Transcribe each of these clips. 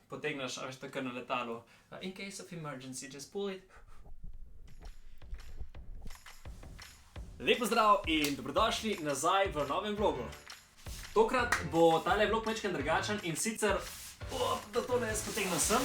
potegneš, a veš, tako na letalu. In case of emergency, just pull it. Lep pozdrav in dobrodošli nazaj v novem vlogu. Tokrat bo tale vlog majčkeno drugačen in sicer, da tole jaz potegnem sem.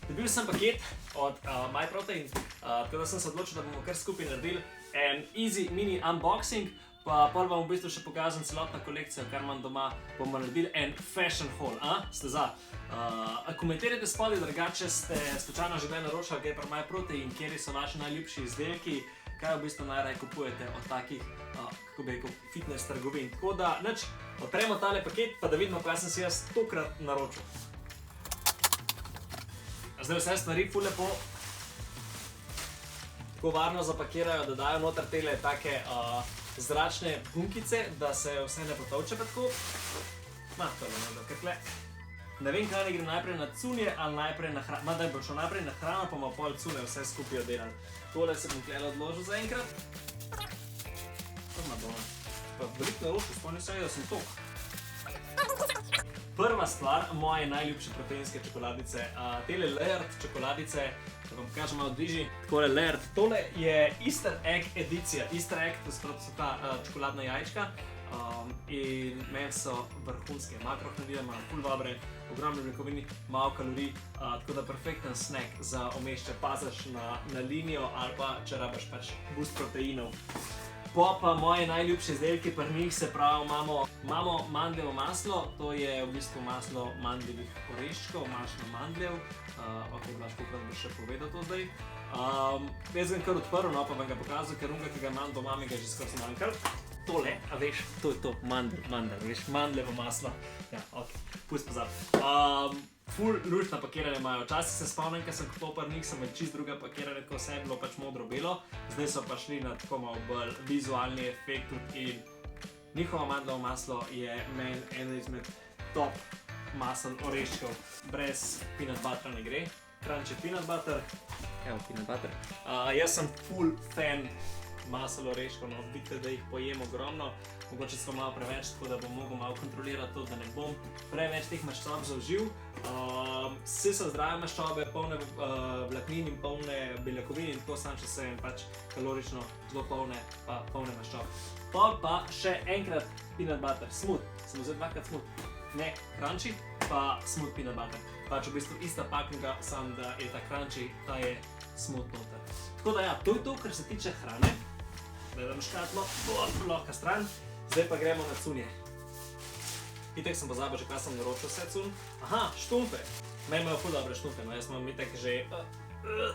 Dobil sem paket od MyProtein, tako da sem se odločil, da bomo kar skupaj naredili en easy mini unboxing, pa pol vam v bistvu še pokažem celotno kolekcijo, kar imam doma, bomo naredili en fashion haul, Ste za? Komentirajte spodaj, drugače ste slučajno že kdaj naročali kaj pri MyProtein, kjeri so vaši najljubši izdelki, kaj v bistvu najraje kupujete od takih, kako bi rekel, fitness trgovin. Tako da, nič, odpremo tale paket, pa da vidimo, kaj sem si jaz tokrat naročil. Zdaj vse stvari ful lepo tako varno zapakirajo, da dajo noter tele take zračne gunkice, da se vse ne potovče pa tako. Tole ne kakle. Ne vem, kaj ne gre najprej na cunje ali najprej na hrano. Da bo šel najprej na hrano, pa ima pol cune vse skupaj oddelali. Tole se bom tukaj odložil zaenkrat. Pa veliko naročil, spomnim se, da sem tok. Prva stvar, moje najljubše proteinske čokoladice. Tele Layered čokoladice, da vam pokažem malo bližje. Takole Layered. Tole je Easter Egg edicija. Easter Egg, to so ta čokoladna jajčka. In meni so vrhunske. Makrohranljive, imajo ful dobre, ogromne beljakovine, malo kalorij, tako da perfekten snack za vmes, če paziš na linijo ali pa če rabiš pač boost proteinov. Pa moje najljubše izdelke pri njih, se pravi, imamo mandljevo maslo, to je v bistvu maslo mandljevih oreščkov, mašno mandljev. Ok, Blaž, kolikrat boš še povedal to zdaj. Jaz sem kar odprl, pa vam ga pokazal, ker unga, ki ga imam doma, mi ga že skoraj zmanjkal. Tole, a veš, to je to, mandl, veš, mandljevo maslo. Ja, ok, pust pozab. Ful luštno pakiranje imajo. Včasih se spomnim, ker sem kupoval pri njih, sem imel čist druga pakiranje, ko vse je bilo pač modro-belo. Zdaj so pa šli na tako malo bolj vizualni efekt in njihovo mandljevo maslo je meni eno izmed top masel oreščkov. Brez peanut buttera ne gre. Crunchy peanut butter. Evo, peanut butter. Jaz sem ful fan masel oreščkov, no, vidite, da jih pojem ogromno. Mogoče so malo preveč, tako da bom mogel malo kontrolirati to, da ne bom preveč teh maščob zaužil. Vse so zdrave maščobe, polne vlaknin in polne beljakovin in tako sam, če se pač kalorično zelo polne, pa polne maščob. Pa še enkrat peanut butter, smooth, sem vzel dvakrat smooth, ne crunchy, pa smooth peanut butter. Pač v bistvu ista paknega, sam da je ta crunchy, ta je smooth noter. Tako da ja, to je to, kar se tiče hrane. Gledam škatlo, lahko stran. Zdaj pa gremo na cunje. Itek sem pozabil že, kaj sem naročil vse cun. Aha, štumfe. Meni imajo ful dobre štumfe, no jaz imam itek že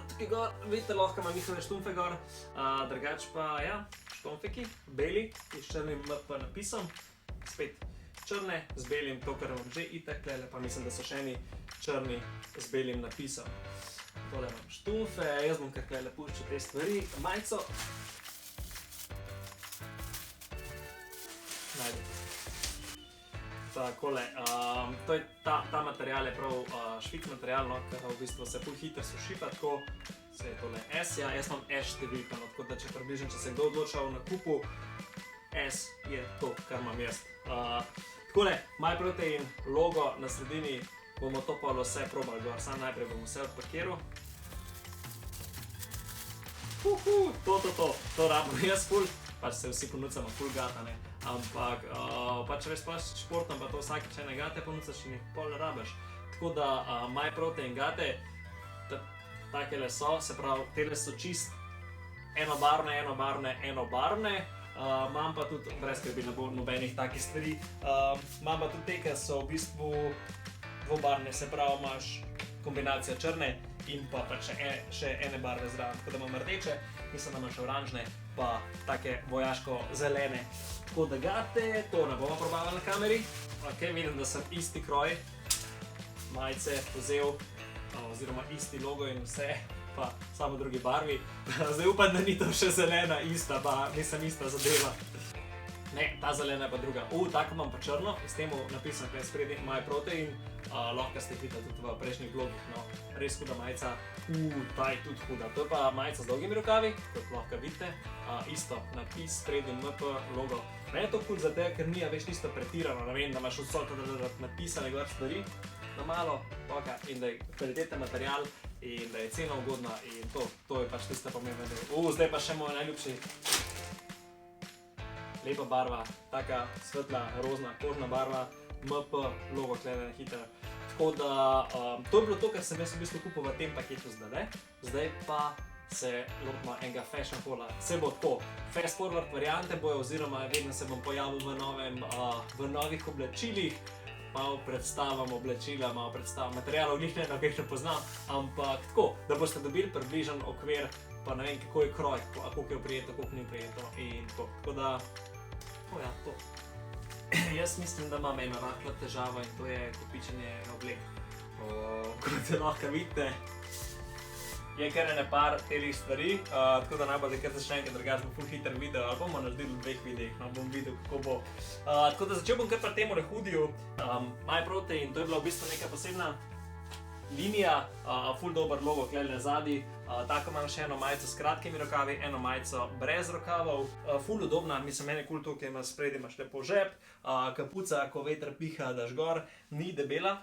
tukaj gor, vidite, lahko imam njihove štumfe gor. Drugač pa, ja, štumfeki, beli, s črnim MP napisom. Spet črne, z belim, to, kar imam že itek tlele, pa mislim, da so še eni črni z belim napisom. Tole imam štumfe, jaz bom kar tlele puščal te stvari, majico. Takole, to je ta material je prav švic material, no, ker v bistvu se ful hitro suši, pa tako se je tole S, ja, jaz imam S številka, no, tako da če približim, če se kdo odloča v nakupu, S je to, kar imam jaz. Takole, MyProtein logo na sredini, bomo to pa vse probali gor, sam najprej bom vse odpakiral. To rabim jaz ful, pač se vsi ponucamo ful gata, ne. Ampak, pač res pač športno, pa to vsakič ene gate ponucaš in jih pol rabiš. Tako da MyProtein gate, takele so, se pravi, tele so čist enobarvne. Imam pa tudi, brez skrbi, ne bo nobenih takih stvari, imam pa tudi te, ki so v bistvu dvobarvne, se pravi, imaš kombinacijo črne in pa pač še ene barve zraven. Tako da imam rdeče, mislim, da imam še oranžne, pa take vojaško-zelene. Tako da gate, to ne bomo probavali na kameri. Ok, vidim, da sem isti kroj majice vzel, oziroma isti logo in vse, pa samo v drugi barvi. Zdaj upam, da ni to še zelena ista, pa nisem ista zadeva. Ne, ta zelena je pa druga. Tako imam pa črno, s tem napisam, kaj je spredi MyProtein. Lahko ste jih videli tudi v prejšnjih vlogih, no, res huda majica. Ta je tudi huda. To je pa majica z dolgimi rokavi, kot lahko vidite. Isto, napis, spredi MP, logo. Meni je to hud zato, ker ni več isto pretirano, ne vem, da imaš vso napisane gor stvari. na malo, in da je kvaliteten material in da je cena ugodna in to je pač tista pomembna del. Zdaj pa še moj najljubši. Lepa barva, taka svetla, rozna, kožna barva, MP, logo tlele na hitro. Tako da, to je bilo to, kar sem jaz v bistvu kupil v tem paketu zdaj pa se lotimo enega fashion hauла. Vse bo tako, fast forward variante bojo, oziroma vedno se bom pojavil v novih oblačilih, malo predstavam oblačila, malo predstavam materialov, njih ne poznam, ampak tako, da boste dobili približen okvir, pa ne vem, kako je kroj, koliko je prijeto, koliko ni prijeto in tako da, to. Jaz mislim, da imam eno rahlo težavo in to je kopičenje oblek. Kot se lahko vidite, je kar ene par telih stvari, tako da najbolj kar začne enkrat drugače bo ful hiter video, ali bomo naredili v 2 videih, no bom videl kako bo. Tako da začel bom kar pri temu hoodiju, MyProtein, to je bila v bistvu neka posebna linija, ful dober logo klele zadaj, tako imam še eno majico s kratkimi rokavi, eno majico brez rokavov, ful udobna, mislim meni kul to, ker ima spredi imaš lepo žep, kapuca, ko veter piha, daš gor, ni debela,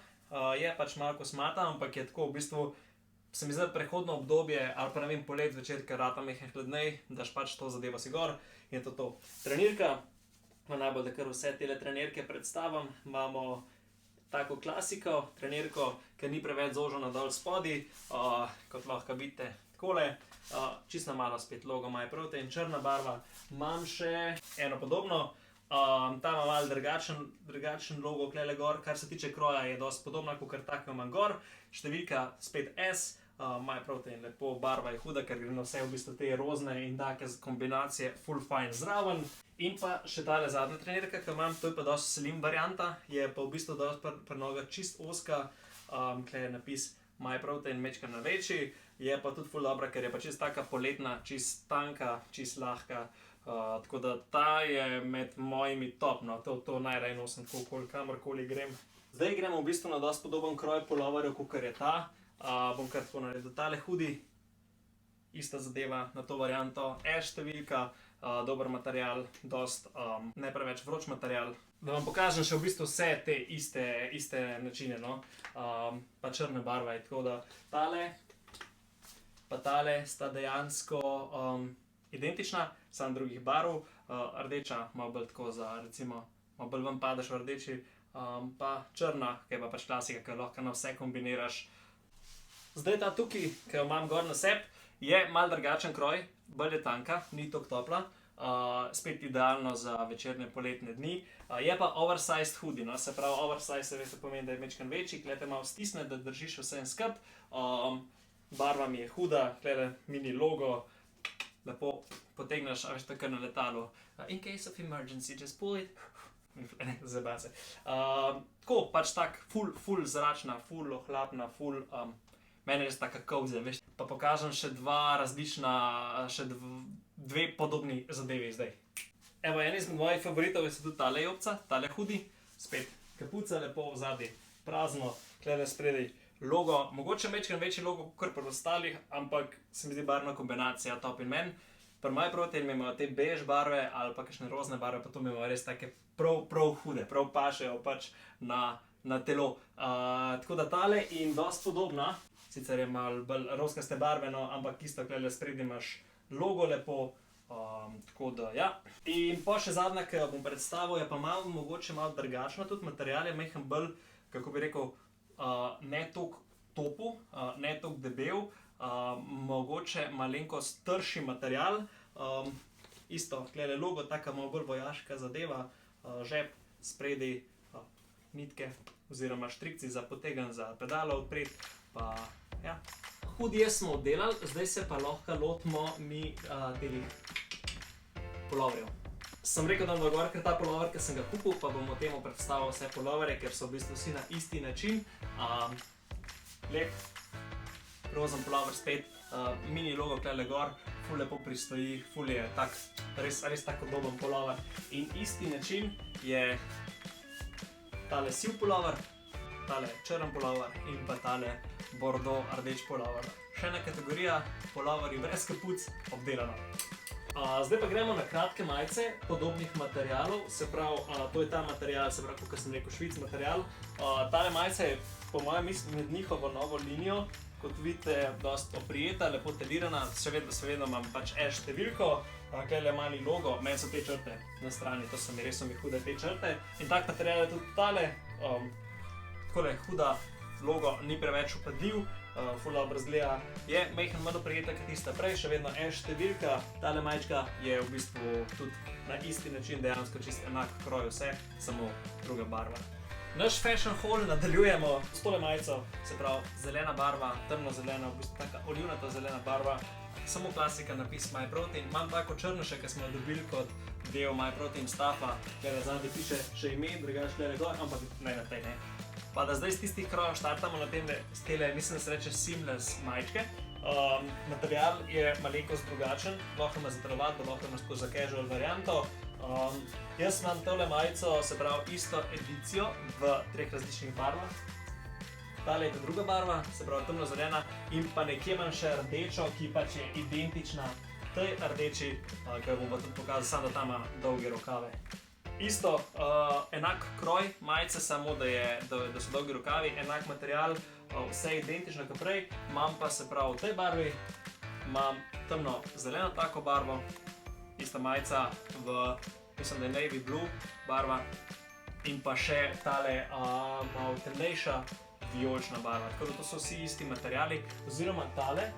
je pač malo kosmata, ampak je tako v bistvu, se mi zdi prehodno obdobje, ali pa ne vem, polet zvečer, ker rata mehen hladnej, daš pač to zadevo si gor in to. Trenirka, najbolj da kar vse tele trenirke predstavim, imamo tako klasiko, trenirko, ki ni preveč zožena dol spodaj, kot lahko vidite takole, čisto malo spet logo MyProtein, črna barva, imam še eno podobno, ta ima malo drugačen logo klele gor, kar se tiče kroja je dosti podobna, kakor tako imam gor, številka spet S, MyProtein, lepo, barva je huda, ker gre na vse v bistvu te rozne in take kombinacije full fine zraven. In pa še tale zadnja trenirka, ki imam, to je pa dosti slim varianta, je pa v bistvu dosti pri nogah čist oska, tukaj je napis MyProtein mečkano večji, je pa tudi ful dobra, ker je pa čist taka poletna, čist tanka, čist lahka, tako da ta je med mojimi top, no, to najraje nosim kamorkoli grem. Zdaj gremo v bistvu na dosti podoben kroj puloverjev, kakor je ta, bom kar tako naredil tale hoodie, ista zadeva na to varianto, S številka, dober material, dost ne preveč vroč material. Da vam pokažem še v bistvu vse te iste načine, no, pa črne barve, tako da tale pa tale sta dejansko identična, samo drugih barv, rdeča malo bolj tako za recimo, malo bolj ven padeš v rdeči, pa črna, ki je pa pač klasika, ki lahko na vse kombiniraš. Zdaj ta tukaj, ki jo imam gor na sebi, je malo drugačen kroj, bolj je tanka, ni toliko topla, spet idealno za večerne poletne dni. Je pa oversized hoodie, no, se pravi oversized se veste pomeni, da je majčkeno večji, klete malo stisne, da držiš vse en skup, barva mi je huda, klete mini logo, lepo potegneš, a veš tako na letalu, in case of emergency, just pull it, zeba se. Tako, pač tak, ful zračna, ful ohlapna, ful, meni je res taka cozy, veš. Pa pokažem še dve podobni zadevi zdaj. Evo, en izmed mojih favoritov je tudi tale jopca, tale hoodie, spet kapuca lepo vzadi, prazno, klede spredaj logo, mogoče majčkeno večji logo kakor pri ostalih, ampak se mi zdi barvna kombinacija top in men. Pri MyProtein imajo te bež barve ali pa kakšne rozne barve, pa to imajo res take prav hude, prav pašejo pač na telo. Tako da tale in dosti podobna, sicer je malo bolj rozkaste barve, no, ampak isto klele spredaj imaš logo lepo, tako da ja. In pa še zadnja, ki jo bom predstavil, je pa mogoče malo drugačna tudi, material je majhen bolj, kako bi rekel, ne toliko topu, ne toliko debel, mogoče malenkost trši material, isto, klele logo, taka malo bolj vojaška zadeva, žep, spredaj, nitke oziroma štrikci za potegniti, za pedalo odpreti, pa ja. Hoodie smo oddelali, zdaj se pa lahko lotimo mi telih puloverjev. Sem rekel, da bom gor kar ta pulover, ki sem ga kupil, pa bom o temu predstavil vse puloverje, ker so v bistvu vsi na isti način. Lep, rozen pulover spet, mini logo klele gor, ful lepo pristoji, ful je tak, res tak udoben pulover. In isti način je tale siv pulover, tale črn pulover in pa tale bordo rdeč pulover. Še ena kategorija, puloverji brez kapuc, obdelano. Zdaj pa gremo na kratke majice podobnih materialov, se pravi, to je ta material, se pravi, kot sem rekel, švic material. Tale majica je po mojem med njihovo novo linijo, kot vidite, dosti oprijeta, lepo telirana, seveda imam pač številko, tukaj mali logo, meni so te črte na strani, to so mi res hude te črte. In tak material je tudi tale, takole huda logo, ni preveč upadljiv, ful dobro izgleda, je majhen manj oprijeta kot tista prej, še vedno številka, tale majčka je v bistvu tudi na isti način dejansko čist enak kroj vse, samo druga barva. Naš fashion haul nadaljujemo s tole majico, se pravi zelena barva, temno zelena, v bistvu taka olivnata zelena barva, samo klasika napis MyProtein. Imam tako črno še, ki smo jo dobili kot del MyProtein staffa, ker zadnji piše še ime, drugače tele gor, ampak ne na tej ne. Pa da zdaj z tistih krojev štartamo na tele, mislim, da se reče seamless majčke. Material je malenkost drugačen, lahko ima za telovadbo, lahko ima za casual varianto. Jaz imam tole majico, se pravi isto edicijo v 3 različnih barvah. Tale je ta druga barva, se pravi temno zelena, in pa nekje imam še rdečo, ki pač je identična tej rdeči, ki jo bom pa tudi pokazal, samo da tam ima dolge rokave. Isto, enak kroj majice, samo da so dolgi rokavi, enak material, vse identično kot prej, imam pa se pravi v tej barvi, imam temno zeleno tako barvo, ista majica v, mislim, da je navy blue barva, in pa še tale malo temnejša vijolična barva. Tako da to so vsi isti materiali, oziroma tale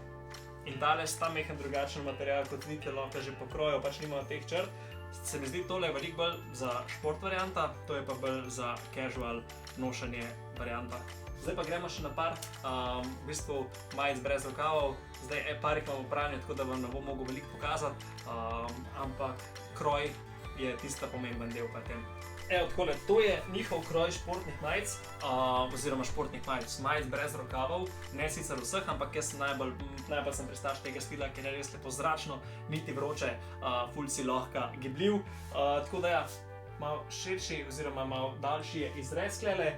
in tale sta mehen drugačen material, kot vidite, lahko že po kroju, pač nimajo teh črt. Se mi zdi tole veliko bolj za šport varianta, to je pa bolj za casual nošenje varianta. Zdaj pa gremo še na par v bistvu majic brez rokavov. Zdaj par jih imam v pranju, tako da vam ne bom mogel veliko pokazati, ampak kroj je tista pomemben del pa tem. Evo takole, to je njihov kroj športnih majic, oziroma športnih majic brez rokavov, ne sicer vseh, ampak jaz najbolj sem pristaš tega stila, ker je res lepo zračno, niti vroče, ful si lahko gibljiv, tako da ja, malo širši oziroma malo daljši je izrez klele,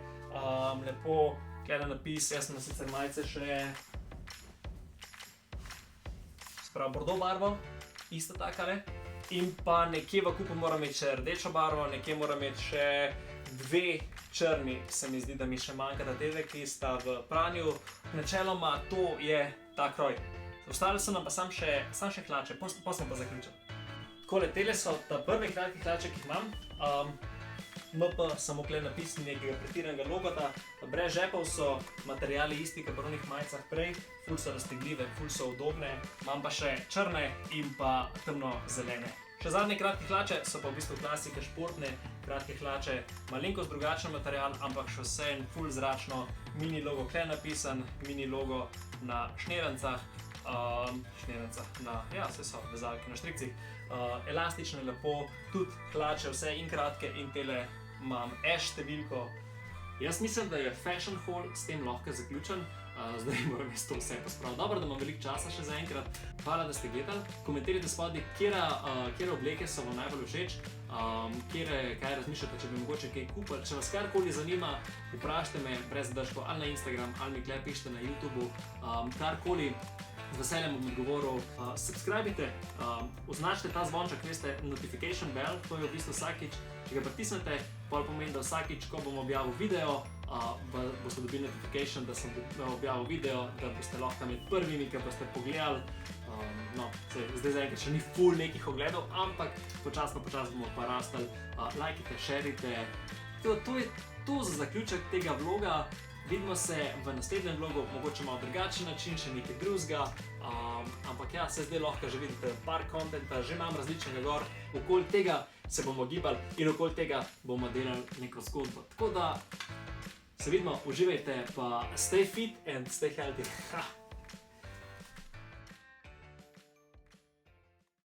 lepo klele napis, jaz sem sicer majice še sprav bordeaux barvo, isto takale. In pa nekje v kupu moram imeti še rdečo barvo, nekje moram imeti še 2 črni, se mi zdi, da mi še manjkata tele, ki sta v pranju. Načeloma to je ta kroj. Ostale so nam pa sam še hlače, pa smo pa zaključili. Takole, tele so ta prvi kratki hlače, ki jih imam. MP, samo kle napis, nekega pretiranega logota. Brez žepov so materiali isti, kot v onih majicah prej. Ful so raztegljive, ful so udobne. Imam pa še črne in pa temno zelene. Še zadnje kratke hlače so pa v bistvu klasike športne. Kratke hlače, malenkost drugačen material, ampak še vse en ful zračno. Mini logo kle napisan, mini logo na šnerancah. Vse so vezalke na štrikcih. Elastično je lepo, tudi hlače vse in kratke in tele imam številko. Jaz mislim, da je fashion haul s tem lahko zaključen. Zdaj moram jaz to vse pospraviti. Dobro, da imam veliko časa še zaenkrat. Hvala, da ste gledali. Komentirajte spodaj, katere obleke so vam najbolj všeč, kaj razmišljate, če bi mogoče kaj kupili. Če vas karkoli zanima, vprašajte me brez zadržkov ali na Instagram, ali mi kle pišite na YouTube, karkoli. Z veseljem bom odgovoril. Subscribite, označite ta zvonček, veste, notification bell, to je v bistvu vsakič, če ga pritisnete, pol pomeni, da vsakič, ko bom objavil video, boste dobili notification, da sem objavil video, da boste lahko med prvimi, ki boste pogledali. Zdaj zaenkrat še ni ful nekih ogledov, ampak počasno bomo pa rastali. Lajkite, šerite. To je to za zaključek tega vloga. Vidimo se v naslednjem vlogu, mogoče malo drugačen način, še nekaj drugega, ampak ja, se zdaj lahko že vidite par kontenta, že imam različnega gor, okoli tega se bomo gibali in okoli tega bomo delali neko zgodbo. Tako da se vidimo, uživajte, pa stay fit and stay healthy.